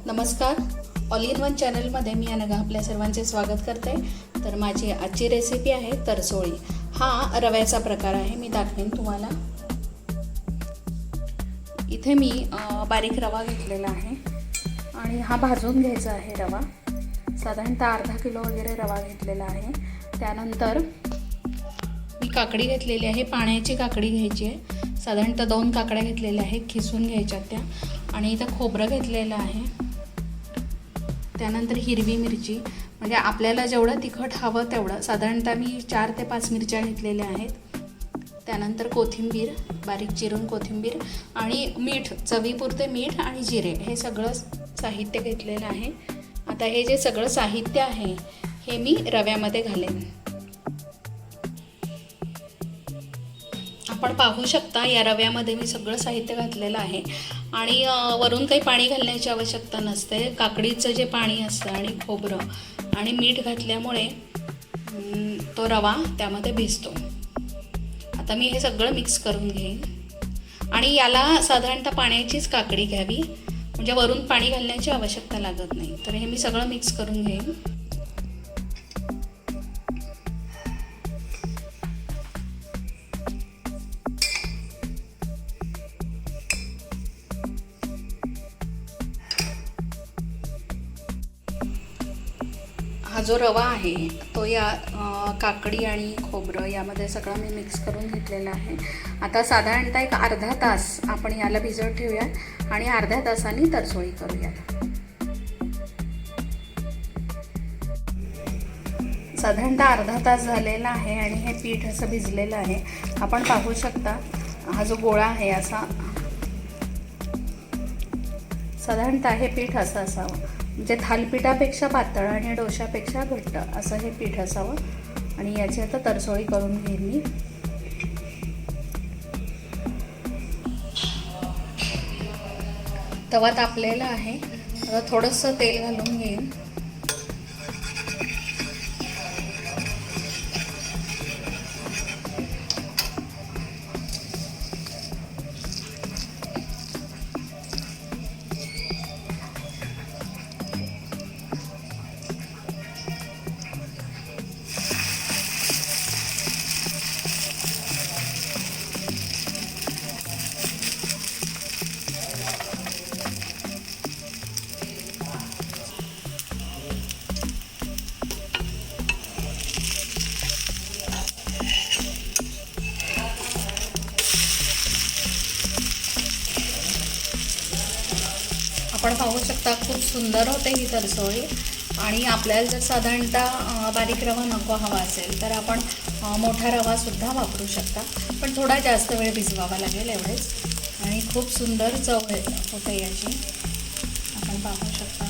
नमस्कार. All in one चॅनलमध्ये मी अनघा आपल्या सर्वांचे स्वागत करते. तर माझी आजची रेसिपी आहे तरसोळी. हा रव्याचा प्रकार आहे, मी दाखवेन तुम्हाला. इथे मी बारीक रवा घेतलेला आहे आणि हा भाजून घ्यायचा आहे रवा. साधारणतः अर्धा किलो वगैरे रवा घेतलेला आहे. त्यानंतर मी काकडी घेतलेली आहे, पाण्याची काकडी घ्यायची आहे. साधारणतः 2 काकड्या घेतलेल्या आहेत, खिसून घ्यायच्या त्या. आणि इथं खोबरं घेतलेलं आहे. त्यानंतर हिरवी मिरची, म्हणजे आपल्याला जेवढं तिखट हवं तेवढं. साधारणतः मी 4 ते 5 मिरच्या घेतलेल्या आहेत. त्यानंतर कोथिंबीर, बारीक चिरून कोथिंबीर आणि मीठ, चवीपुरते मीठ आणि जिरे, हे सगळं साहित्य घेतलेलं आहे. आता हे जे सगळं साहित्य आहे हे मी रव्यामध्ये घालेन. आपण पाहू शकता या रव्यामध्ये मी सगळं साहित्य घातलेलं आहे आणि वरून काही पाणी घालण्याची आवश्यकता नसते. काकडीचं जे पाणी असतं आणि खोबरं आणि मीठ घातल्यामुळे तो रवा त्यामध्ये भिजतो. आता मी हे सगळं मिक्स करून घेईन आणि याला साधारणतः पाण्याचीच काकडी घ्यावी, म्हणजे वरून पाणी घालण्याची आवश्यकता लागत नाही. तर हे मी सगळं मिक्स करून घेईन. हा जो रवा आहे तो या काकडी आणि खोबरं यामध्ये सगळं मी मिक्स करून घेतलेला आहे. आता साधारणतः एक अर्धा तास आपण याला भिजत ठेवूया आणि अर्ध्या तासाने तरसोळी करूया. साधारणतः अर्धा तास झालेला आहे आणि हे पीठ असं भिजलेलं आहे. आपण पाहू शकता हा जो गोळा आहे असा, साधारणतः हे पीठ असं असावं, म्हणजे थालपीठापेक्षा पातळ आणि डोशापेक्षा घट्ट असं हे पीठ असावं. आणि याची आता तरसोळी करून घेईन मी. तवा तापलेला आहे, आता थोडंसं तेल घालून घेईन. आपण पाहू शकता खूप सुंदर होते ही तरसोळी. आणि आपल्याला जर साधारणतः बारीक रवा नको हवा असेल तर आपण मोठा रवासुद्धा वापरू शकता, पण थोडा जास्त वेळ भिजवावा लागेल एवढेच. आणि खूप सुंदर चव होते याची, आपण पाहू शकता.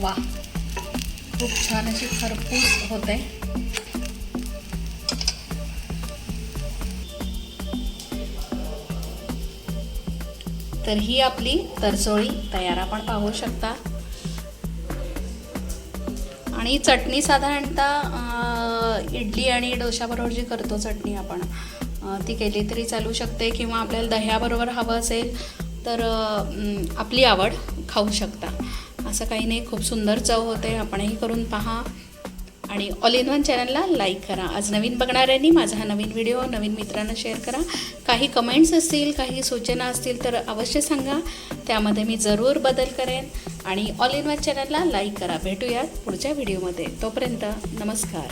वा, खूप छान अशी खरपूस होते. तर ही आपली तरसोळी तयार आपण पाहू शकता. आणि चटणी साधारणतः इडली आणि डोशाबरोबर जी करतो चटणी आपण, ती केली तरी चालू शकते, किंवा आपल्याला दह्याबरोबर हवं असेल तर आपली आवड खाऊ शकता. असं काही नाही, खूप सुंदर चव होते. आपणही करून पहा आणि ऑल इन वन चॅनलला लाईक करा. आज नवीन बघणाऱ्यांनी माझा हा नवीन व्हिडिओ नवीन मित्रांना शेअर करा. काही कमेंट्स असतील, काही सूचना असतील तर अवश्य सांगा, त्यामध्ये मी जरूर बदल करेन. आणि ऑल इन वन चॅनलला लाईक करा. भेटूयात पुढच्या व्हिडिओमध्ये. तोपर्यंत नमस्कार.